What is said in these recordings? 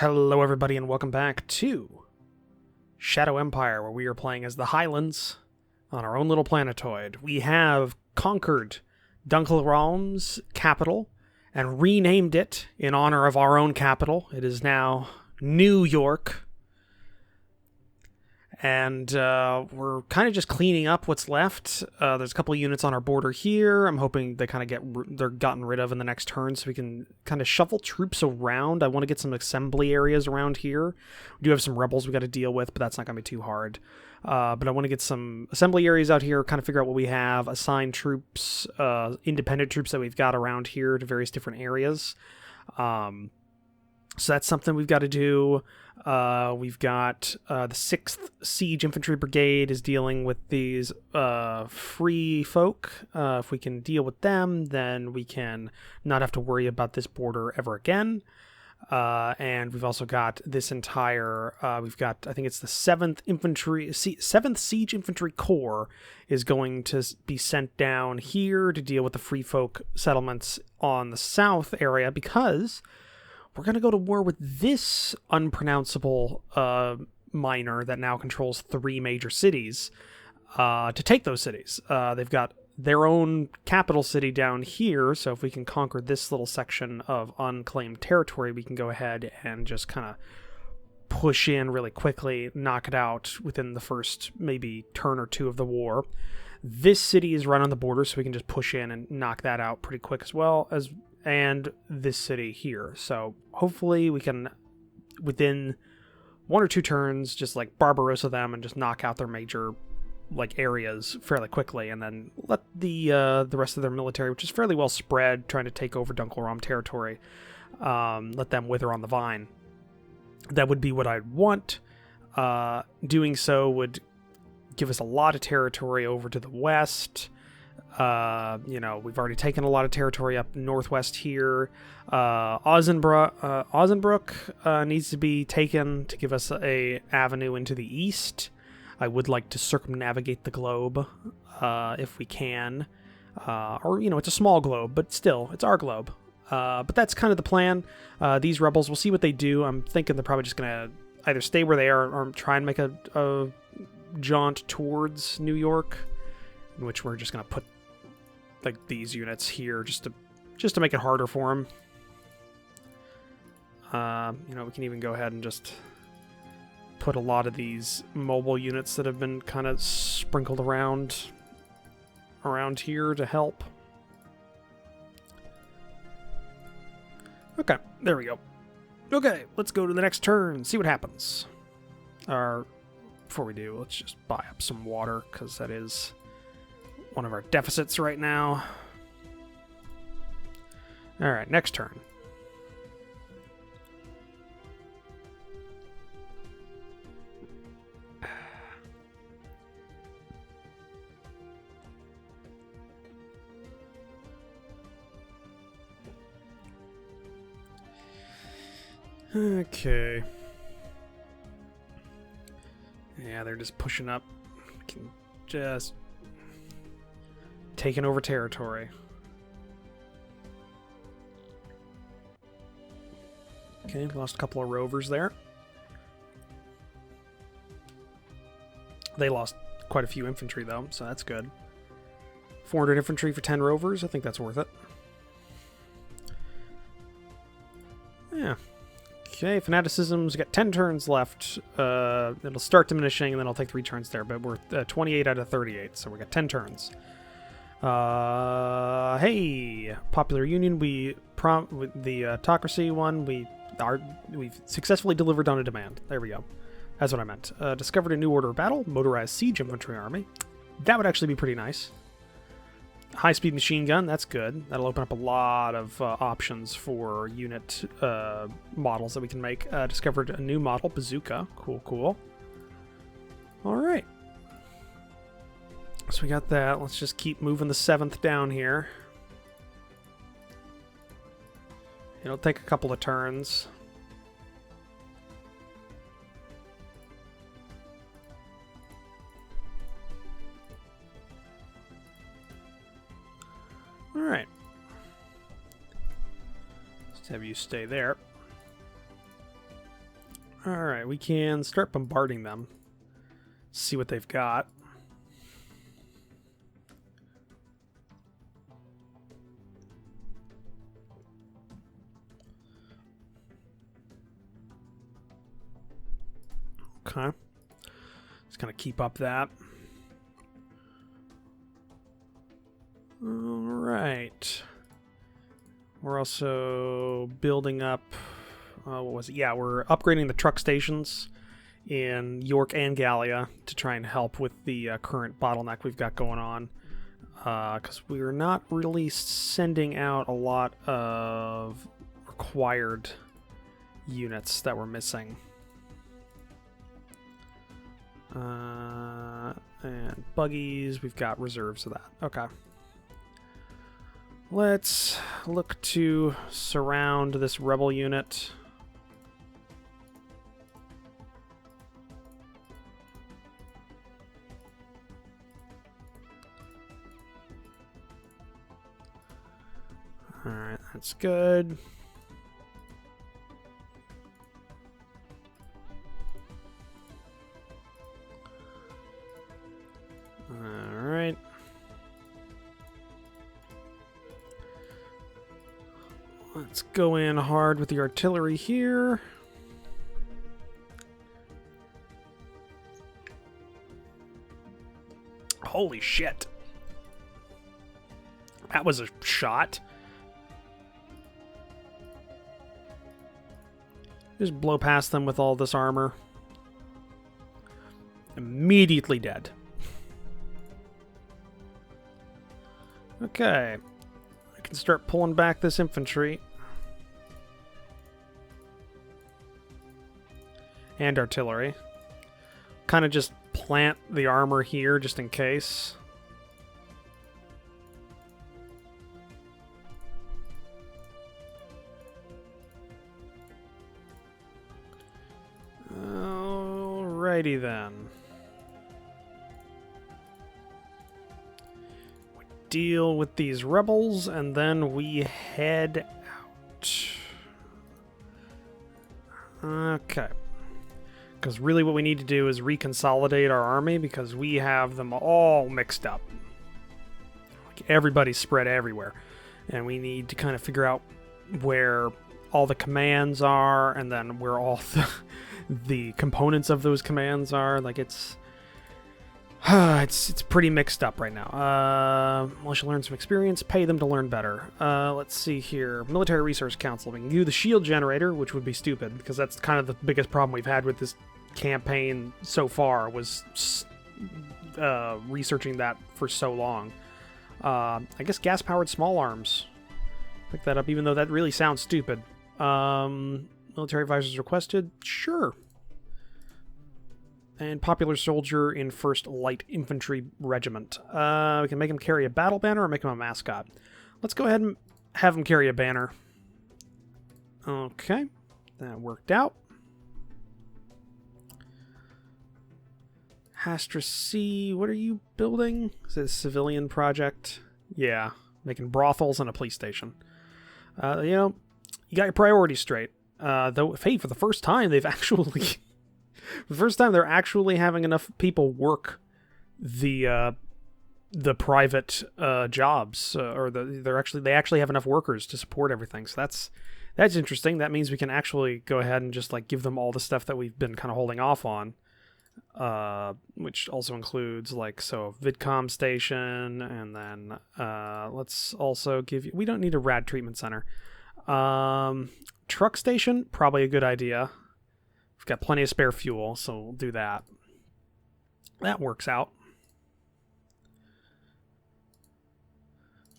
Hello everybody and welcome back to Shadow Empire, where we are playing as the Highlands on our own little planetoid. We have conquered Dunkelraum's capital and renamed it in honor of our own capital. It is now New York. And we're kind of just cleaning up what's left. There's a couple of units on our border here. I'm hoping they kind of they're gotten rid of in the next turn, so we can kind of shuffle troops around. I want to get some assembly areas around here. We do have some rebels we got to deal with, but that's not going to be too hard. But I want to get some assembly areas out here, kind of figure out what we have, assign troops, independent troops that we've got around here to various different areas. So that's something we've got to do. We've got the 6th Siege Infantry Brigade is dealing with these free folk. If we can deal with them, then we can not have to worry about this border ever again. And we've also got this entire, we've got, I think it's the 7th Siege Infantry Corps is going to be sent down here to deal with the free folk settlements on the south area, because we're going to go to war with this unpronounceable miner that now controls 3 major cities to take those cities. They've got their own capital city down here, so if we can conquer this little section of unclaimed territory, we can go ahead and just kind of push in really quickly, knock it out within the first maybe turn or two of the war. This city is right on the border, so we can just push in and knock that out pretty quick as well, and this city here. So hopefully we can, within 1 or 2 turns, just like Barbarossa them and just knock out their major areas fairly quickly, and then let the rest of their military, which is fairly well spread, trying to take over Dunkelraum territory, let them wither on the vine. That would be what I'd want. Doing so would give us a lot of territory over to the west. We've already taken a lot of territory up northwest here. Ozenbrook needs to be taken to give us a avenue into the east. I would like to circumnavigate the globe, if we can. It's a small globe, but still, it's our globe. But that's kind of the plan. These rebels, we'll see what they do. I'm thinking they're probably just going to either stay where they are or try and make a jaunt towards New York, in which we're just going to put these units here just to make it harder for them. We can even go ahead and just put a lot of these mobile units that have been kind of sprinkled around here to help. Okay, there we go. Okay, let's go to the next turn, see what happens. Before we do, let's just buy up some water, because that is one of our deficits right now. Alright, next turn. Okay. Yeah, they're just pushing up. Can just taking over territory. Okay, lost a couple of rovers there. They lost quite a few infantry though, so that's good. 400 infantry for 10 rovers, I think that's worth it. Yeah. Okay, Fanaticism's got 10 turns left. It'll start diminishing, and then I'll take 3 turns there, but we're 28 out of 38, so we got 10 turns. Hey, Popular Union, with the autocracy one, we've successfully delivered on a demand. There we go. That's what I meant. Discovered a new order of battle, motorized siege infantry army. That would actually be pretty nice. High-speed machine gun, that's good. That'll open up a lot of options for unit models that we can make. Discovered a new model, bazooka. Cool. Alright. So we got that. Let's just keep moving the 7th down here. It'll take a couple of turns. Alright. Just have you stay there. Alright, we can start bombarding them. See what they've got. Okay. Just gonna keep up that. Alright. We're also building up... what was it? Yeah, we're upgrading the truck stations in York and Gallia to try and help with the current bottleneck we've got going on. Because we're not really sending out a lot of required units that we're missing. And buggies, we've got reserves of that. Okay. Let's look to surround this rebel unit. Alright, that's good. Alright. Let's go in hard with the artillery here. Holy shit. That was a shot. Just blow past them with all this armor. Immediately dead. Okay. I can start pulling back this infantry. And artillery. Kind of just plant the armor here just in case. Alrighty then. We deal with these rebels and then we head out. Okay. Because really what we need to do is reconsolidate our army because we have them all mixed up. Like everybody's spread everywhere. And we need to kind of figure out where all the commands are and then where all the components of those commands are. Like it's pretty mixed up right now. Unless you learn some experience, pay them to learn better. Let's see here. Military Resource Council. We can do the shield generator, which would be stupid because that's kind of the biggest problem we've had with this campaign so far was researching that for so long. I guess gas-powered small arms. Pick that up, even though that really sounds stupid. Military advisors requested? Sure. And popular soldier in 1st Light Infantry Regiment. We can make him carry a battle banner or make him a mascot. Let's go ahead and have him carry a banner. Okay. That worked out. Hastra C, what are you building? Is it a civilian project? Yeah. Making brothels and a police station. You know, you got your priorities straight. Though, hey, for the first time, they've actually... for the first time, they're actually having enough people work the private jobs, or they actually have enough workers to support everything. So that's interesting. That means we can actually go ahead and just like give them all the stuff that we've been kind of holding off on, which also includes like VidCom station, and then let's also give you. We don't need a rad treatment center. Truck station, probably a good idea. We've got plenty of spare fuel, so we'll do that. That works out.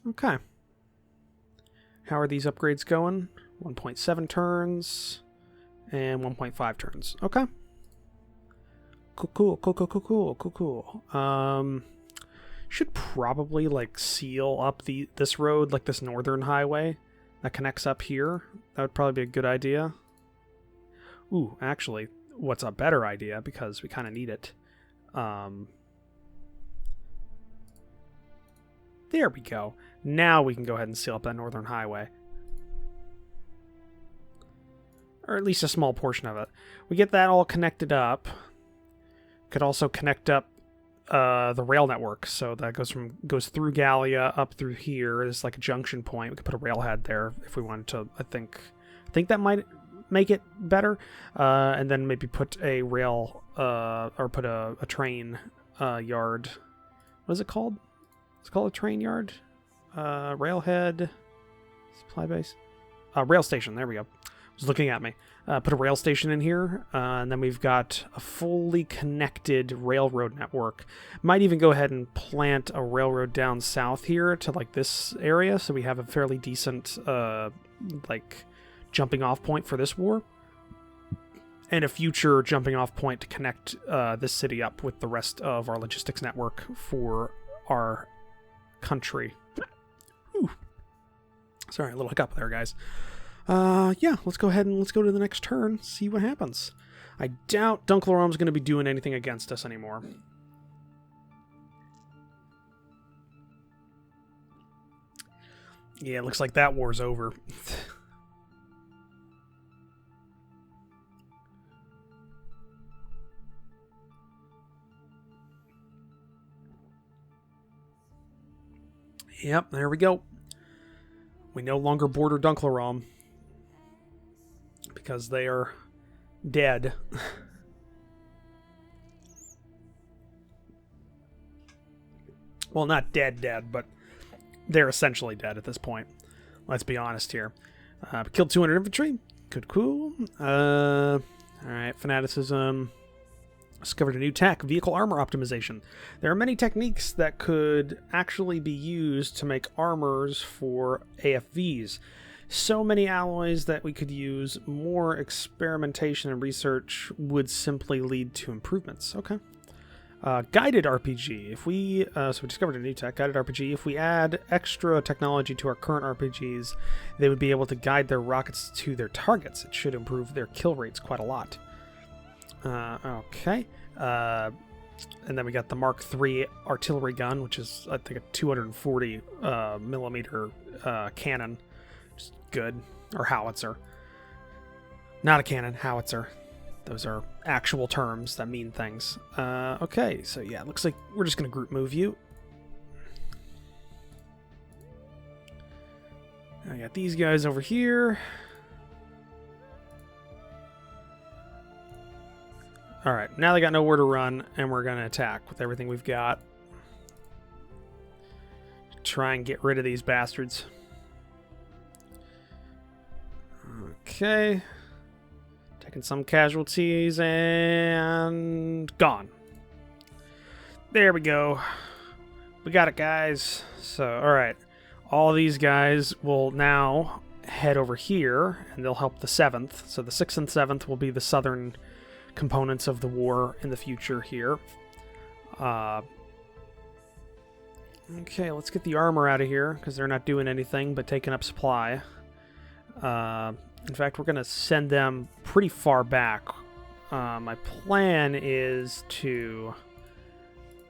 Okay. How are these upgrades going? 1.7 turns and 1.5 turns. Okay. Cool. Should probably like seal up this road, like this northern highway that connects up here. That would probably be a good idea. Ooh, actually, what's a better idea, because we kind of need it. There we go. Now we can go ahead and seal up that northern highway. or at least a small portion of it. We get that all connected up. Could also connect up the rail network, so that goes through Gallia up through here. It's like a junction point. We could put a railhead there if we wanted to. I think that might make it better, and then maybe put a rail or put a train yard. What is it called? It's called a train yard, railhead, supply base, rail station. There we go. Was looking at me. Put a rail station in here, and then we've got a fully connected railroad network. Might even go ahead and plant a railroad down south here to like this area, so we have a fairly decent like jumping off point for this war, and a future jumping off point to connect this city up with the rest of our logistics network for our country. Ooh. Sorry, a little hiccup there, guys. Yeah, let's go ahead and let's go to the next turn, see what happens. I doubt Dunklerom's going to be doing anything against us anymore. Yeah, it looks like that war's over. Yep, there we go. We no longer border Dunklerom, because they are dead. Well, not dead, but they're essentially dead at this point. Let's be honest here. Killed 200 infantry. Good, cool. Alright, fanaticism. Discovered a new tech, vehicle armor optimization. There are many techniques that could actually be used to make armors for AFVs. So many alloys that we could use. More experimentation and research would simply lead to improvements. Okay. Guided RPG. If we so we discovered a new tech, guided RPG. If we add extra technology to our current RPGs, they would be able to guide their rockets to their targets. It should improve their kill rates quite a lot. Okay. And then we got the Mark III artillery gun, which is, I think, a 240 millimeter cannon. Just good. Or howitzer. Not a cannon, howitzer. Those are actual terms that mean things. Okay, so yeah, it looks like we're just going to group move you. I got these guys over here. Alright, now they got nowhere to run, and we're going to attack with everything we've got. Try and get rid of these bastards. Okay. Taking some casualties, and gone. There we go. We got it, guys. So, alright. All these guys will now head over here, and they'll help the 7th. So the 6th and 7th will be the southern components of the war in the future here. Okay, let's get the armor out of here, because they're not doing anything but taking up supply. In fact, we're going to send them pretty far back. My plan is to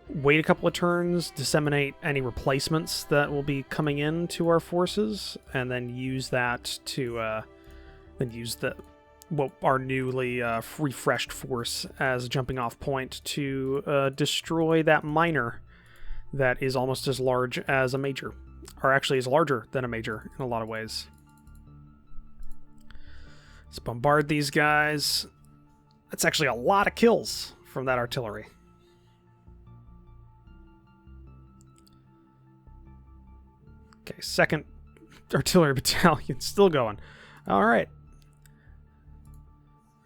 wait a couple of turns, disseminate any replacements that will be coming in to our forces, and then use that to use our newly refreshed force as a jumping off point to destroy that minor that is almost as large as a major, or actually is larger than a major in a lot of ways. Let's bombard these guys. That's actually a lot of kills from that artillery. Okay, 2nd Artillery Battalion still going. All right.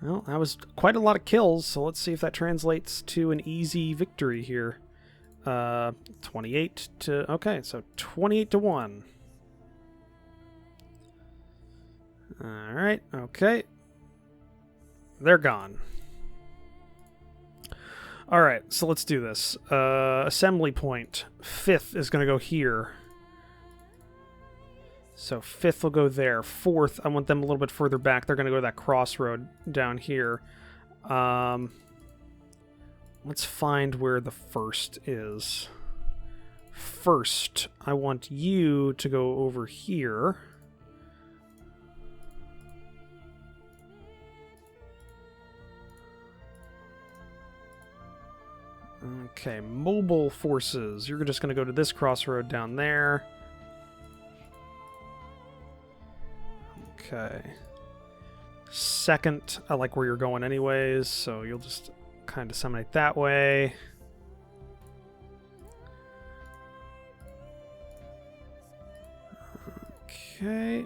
Well, that was quite a lot of kills, so let's see if that translates to an easy victory here. 28 to... Okay, so 28 to 1. Alright, okay. They're gone. Alright, so let's do this. Assembly point. 5th is going to go here. So 5th will go there. 4th, I want them a little bit further back. They're going to go to that crossroad down here. Let's find where the 1st is. 1st, I want you to go over here. Okay, mobile forces. You're just going to go to this crossroad down there. Okay. Second, I like where you're going anyways, so you'll just kind of disseminate that way. Okay.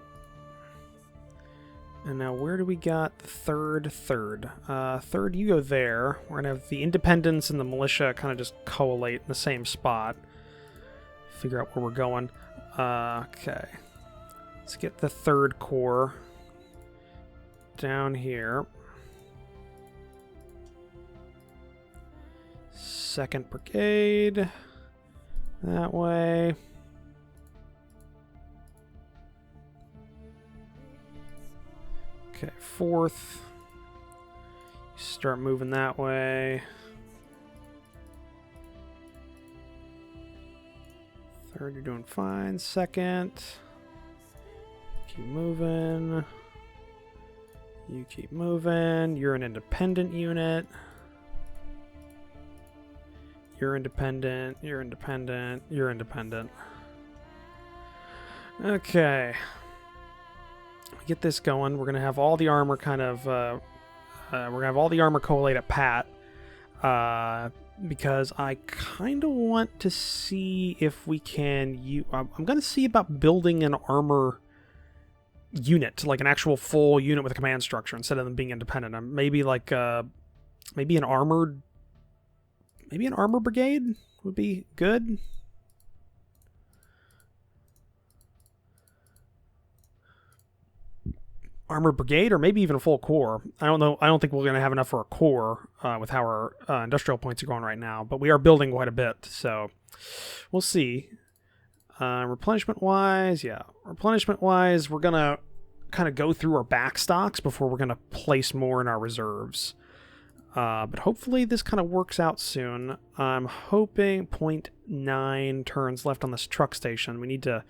And now where do we got the third? Third, you go there. We're going to have the independents and the militia kind of just collate in the same spot. Figure out where we're going. Okay. Let's get the third corps down here. Second brigade. That way. Okay, fourth. Start moving that way. Third, you're doing fine. Second. Keep moving. You keep moving. You're an independent unit. You're independent. You're independent. You're independent. Okay. Get this going. We're gonna have all the armor kind of we're gonna have all the armor collate at Pat because I kind of want to see if we can I'm gonna see about building an armor unit, like an actual full unit with a command structure instead of them being independent. Maybe like maybe an armor brigade would be good. Armored brigade, or maybe even a full corps. I don't know. I don't think we're going to have enough for a corps with how our industrial points are going right now, but we are building quite a bit, so we'll see. Replenishment-wise, we're going to kind of go through our back stocks before we're going to place more in our reserves. But hopefully this kind of works out soon. I'm hoping 0.9 turns left on this truck station. We need to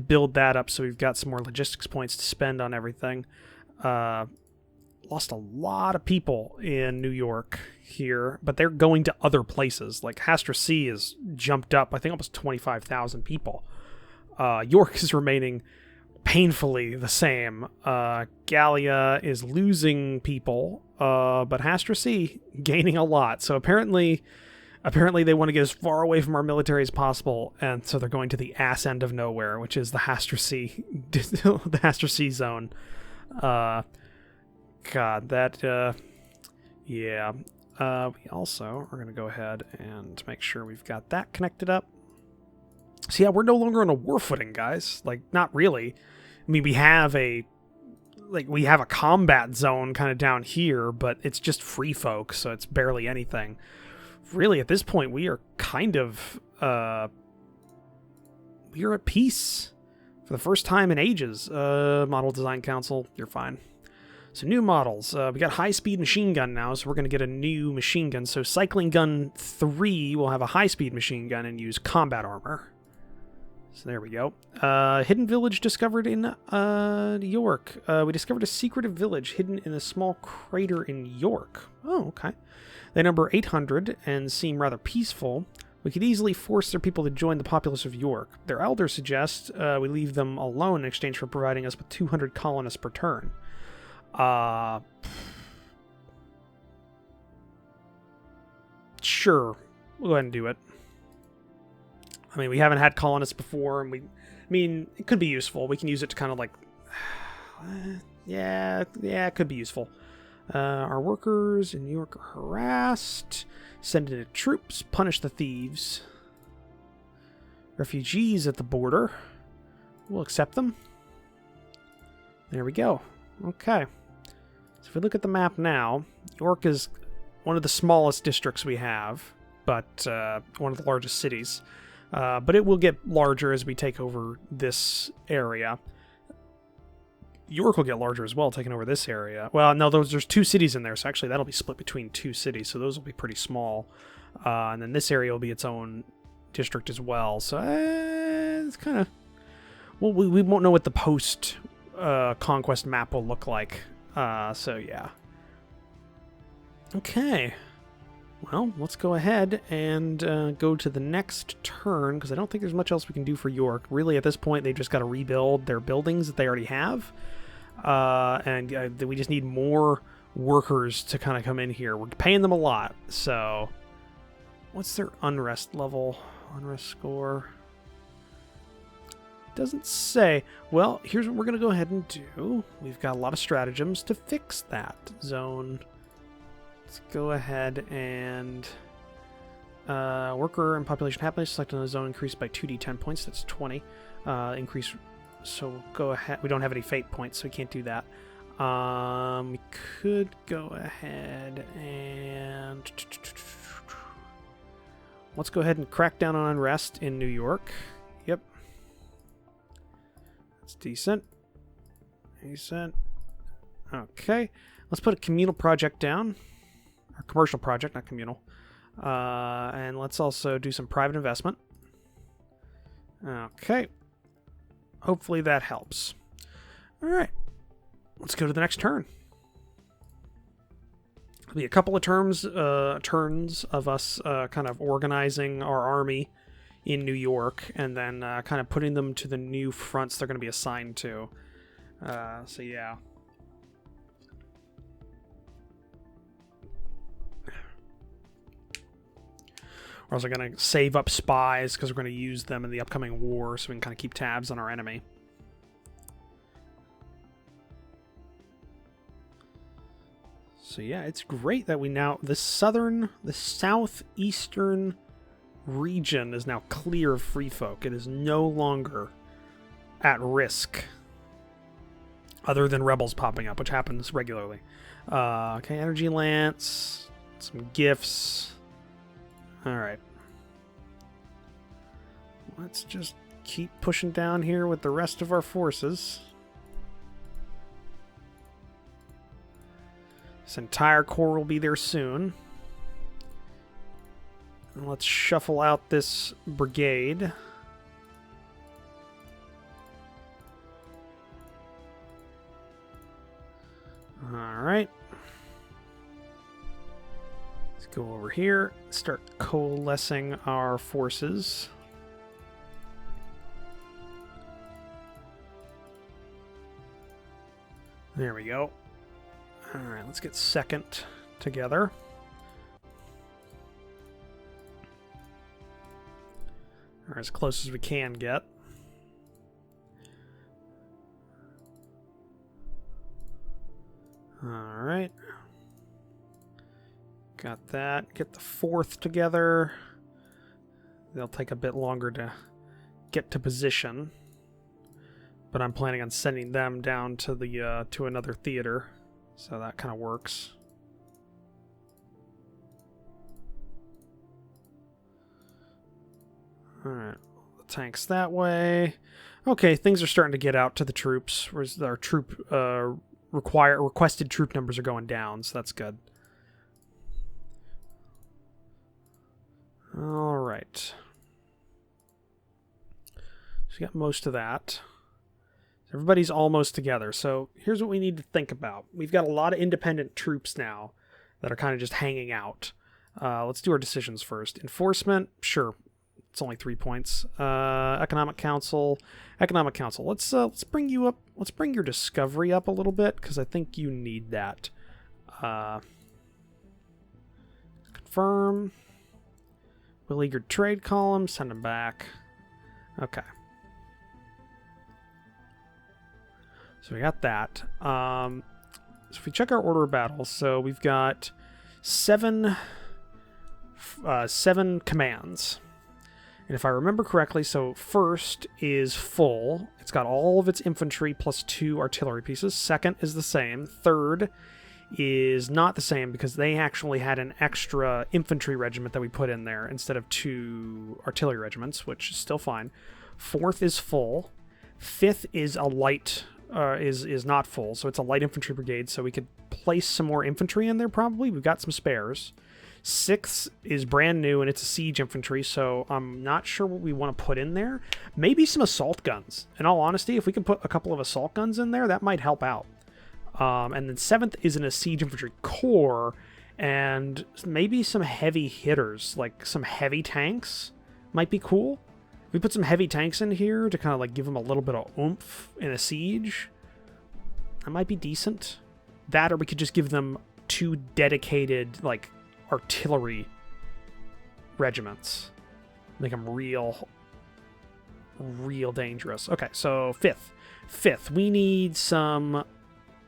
build that up so we've got some more logistics points to spend on everything. Lost a lot of people in New York here, but they're going to other places. Like Hastra C has jumped up, I think almost 25,000 people. York is remaining painfully the same. Gallia is losing people, but Hastra C gaining a lot. So apparently they want to get as far away from our military as possible, and so they're going to the ass end of nowhere, which is the Hastra C, the Hastra C zone. God, that, yeah. We also are going to go ahead and make sure we've got that connected up. So yeah, we're no longer on a war footing, guys. Like, not really. I mean, we have a combat zone kind of down here, but it's just free folk, so it's barely anything. Really, at this point, we are kind of, we are at peace for the first time in ages. Model Design Council, you're fine. So new models. We got high-speed machine gun now, so we're going to get a new machine gun. So Cycling Gun 3 will have a high-speed machine gun and use combat armor. So there we go. Hidden village discovered in York. We discovered a secretive village hidden in a small crater in York. Oh, okay. They number 800 and seem rather peaceful. We could easily force their people to join the populace of York. Their elders suggest we leave them alone in exchange for providing us with 200 colonists per turn. Sure. We'll go ahead and do it. I mean, we haven't had colonists before, and it could be useful. We can use it to kind of like... yeah, it could be useful. Our workers in New York are harassed. Send in troops. Punish the thieves. Refugees at the border. We'll accept them. There we go. Okay. So if we look at the map now, York is one of the smallest districts we have, but one of the largest cities. But it will get larger as we take over this area. York will get larger as well, taking over this area. Well, no, there's two cities in there, so actually that'll be split between two cities, so those will be pretty small. And then this area will be its own district as well. So it's kind of... Well, we won't know what the post-conquest map will look like. So yeah. Okay. Well, let's go ahead and go to the next turn, because I don't think there's much else we can do for York. Really, at this point, they just got to rebuild their buildings that they already have. And we just need more workers to kind of come in here. We're paying them a lot, so... What's their unrest level? Unrest score? Doesn't say. Well, here's what we're going to go ahead and do. We've got a lot of stratagems to fix that zone. Let's go ahead and worker and population happiness selected on the zone increased by 2d10 points. That's 20. Increase. So go ahead. We don't have any fate points, so we can't do that. We could go ahead and let's go ahead and crack down on unrest in New York. Yep. That's decent. Decent. Okay. Let's put a communal project down. Or commercial project, not communal. And let's also do some private investment. Okay. Hopefully that helps. All right. Let's go to the next turn. It'll be a couple of turns of us kind of organizing our army in New York and then kind of putting them to the new fronts they're going to be assigned to. So yeah. We're also going to save up spies because we're going to use them in the upcoming war so we can kind of keep tabs on our enemy. So yeah, it's great that we now... the southeastern region is now clear of free folk. It is no longer at risk. Other than rebels popping up, which happens regularly. Okay, energy lance. Some gifts. Alright. Let's just keep pushing down here with the rest of our forces. This entire corps will be there soon. And let's shuffle out this brigade. Alright. Go over here, start coalescing our forces. There we go. Alright, let's get second together. Or as close as we can get. Alright. Got that. Get the fourth together. They'll take a bit longer to get to position, but I'm planning on sending them down to the to another theater, so that kind of works. All right, the tanks that way. Okay, things are starting to get out to the troops. Our troop requested troop numbers are going down, so that's good. All right. So we got most of that. Everybody's almost together. So here's what we need to think about. We've got a lot of independent troops now that are kind of just hanging out. Let's do our decisions first. Enforcement, sure. It's only 3 points. Economic Council. Economic Council. Let's bring you up. Let's bring your discovery up a little bit because I think you need that. Confirm. Beleaguered trade column, send them back. Okay. So we got that. So if we check our order of battle, so we've got seven commands. And if I remember correctly, so first is full. It's got all of its infantry plus 2 artillery pieces. Second is the same. Third is not the same because they actually had an extra infantry regiment that we put in there instead of 2 artillery regiments, which is still fine. Fourth is full. Fifth is a light, is not full, so it's a light infantry brigade, so we could place some more infantry in there probably. We've got some spares. Sixth is brand new, and it's a siege infantry, so I'm not sure what we want to put in there. Maybe some assault guns. In all honesty, if we can put a couple of assault guns in there, that might help out. And then 7th is in a siege infantry corps, And maybe some heavy hitters, like some heavy tanks might be cool. If we put some heavy tanks in here to kind of like give them a little bit of oomph in a siege, that might be decent. That, or we could just give them 2 dedicated like artillery regiments. Make them real dangerous. Okay, so fifth, we need some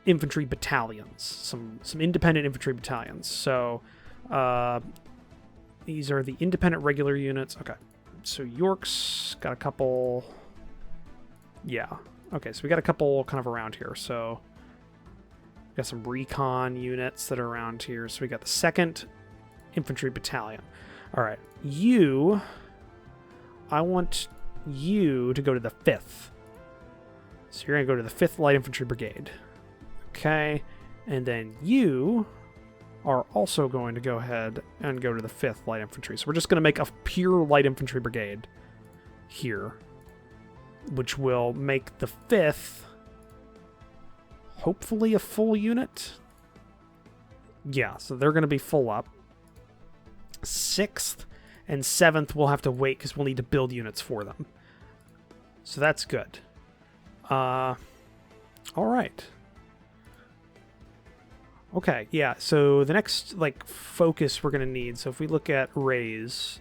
infantry battalions, some independent infantry battalions. So these are the independent regular units. Okay, so York's got a couple. Yeah, okay, so we got a couple kind of around here. So we got some recon units that are around here. So we got the 2nd Infantry Battalion. All right, I want you to go to the 5th. So you're going to go to the 5th Light Infantry Brigade. Okay, and then you are also going to go ahead and go to the 5th Light Infantry. So we're just going to make a pure Light Infantry Brigade here, which will make the 5th hopefully a full unit. Yeah, so they're going to be full up. 6th and 7th we'll have to wait because we'll need to build units for them. So that's good. All right. Okay, yeah, so the next, like, focus we're going to need, so if we look at raise,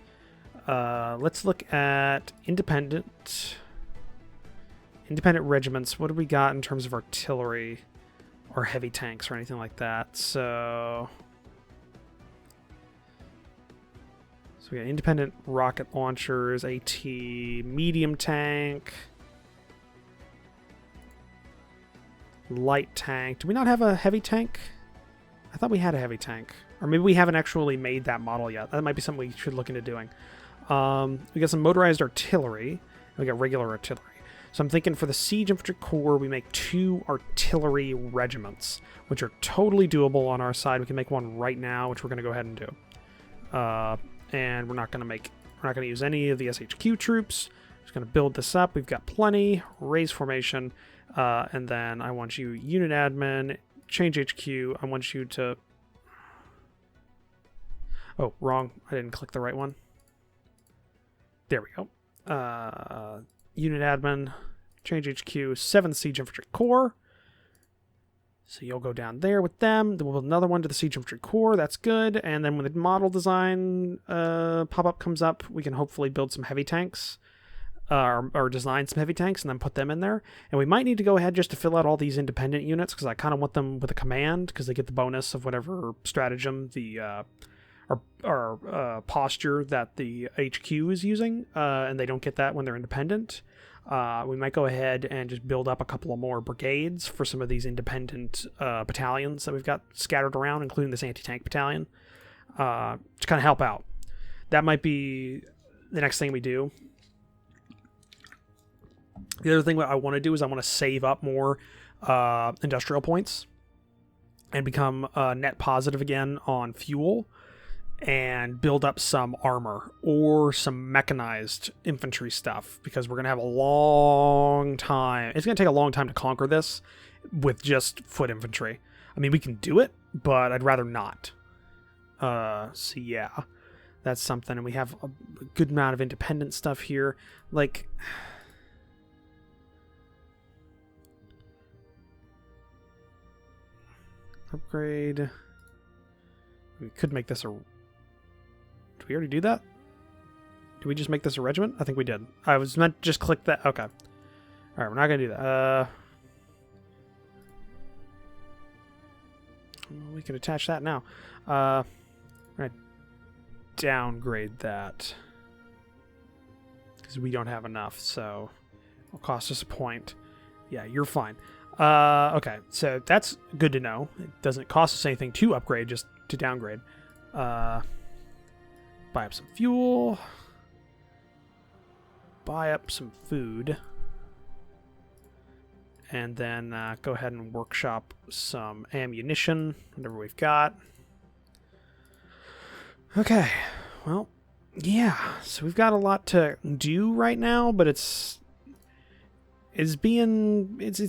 let's look at independent regiments. What do we got in terms of artillery or heavy tanks or anything like that? So we got independent rocket launchers, AT, medium tank, light tank. Do we not have a heavy tank? I thought we had a heavy tank. Or maybe we haven't actually made that model yet. That might be something we should look into doing. We got some motorized artillery. And we got regular artillery. So I'm thinking for the Siege Infantry Corps, we make 2 artillery regiments, which are totally doable on our side. We can make one right now, which we're going to go ahead and do. And we're not going to use any of the SHQ troops. Just going to build this up. We've got plenty. Raise formation. And then I want you unit admin, change HQ. I want you to... Oh, wrong. I didn't click the right one. There we go. Unit admin, change HQ, 7th Siege Infantry Corps. So you'll go down there with them. Then we'll build another one to the Siege Infantry Corps. That's good. And then when the model design pop-up comes up, we can hopefully build some heavy tanks. Or design some heavy tanks and then put them in there. And we might need to go ahead just to fill out all these independent units because I kind of want them with a command because they get the bonus of whatever stratagem or posture that the HQ is using, and they don't get that when they're independent. We might go ahead and just build up a couple of more brigades for some of these independent battalions that we've got scattered around, including this anti-tank battalion, to kind of help out. That might be the next thing we do. The other thing that I want to do is I want to save up more industrial points and become net positive again on fuel and build up some armor or some mechanized infantry stuff because we're going to have a long time. It's going to take a long time to conquer this with just foot infantry. I mean, we can do it, but I'd rather not. So yeah, that's something. And we have a good amount of independent stuff here. Like... Upgrade. We could make this a... Did we already do that? Did we just make this a regiment? I think we did. I was meant to just click that. Okay. Alright, we're not going to do that. We can attach that now. I'm going to downgrade that. Because we don't have enough, so it'll cost us a point. Yeah, you're fine. Okay, so that's good to know. It doesn't cost us anything to upgrade, just to downgrade. Buy up some fuel. Buy up some food. And then go ahead and workshop some ammunition, whatever we've got. Okay, well, yeah. So we've got a lot to do right now, but it's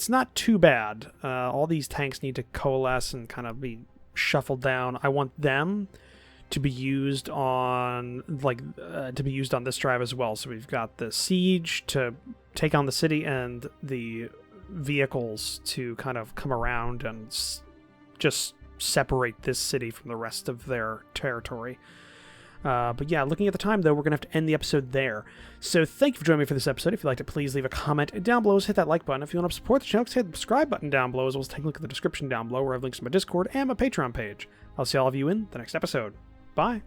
not too bad. All these tanks need to coalesce and kind of be shuffled down. I want them to be used on this drive as well. So we've got the siege to take on the city and the vehicles to kind of come around and just separate this city from the rest of their territory. But yeah, looking at the time, though, we're going to have to end the episode there. So thank you for joining me for this episode. If you liked it, please leave a comment down below. Hit that like button. If you want to support the channel, hit the subscribe button down below, as well as take a look at the description down below, where I have links to my Discord and my Patreon page. I'll see all of you in the next episode. Bye.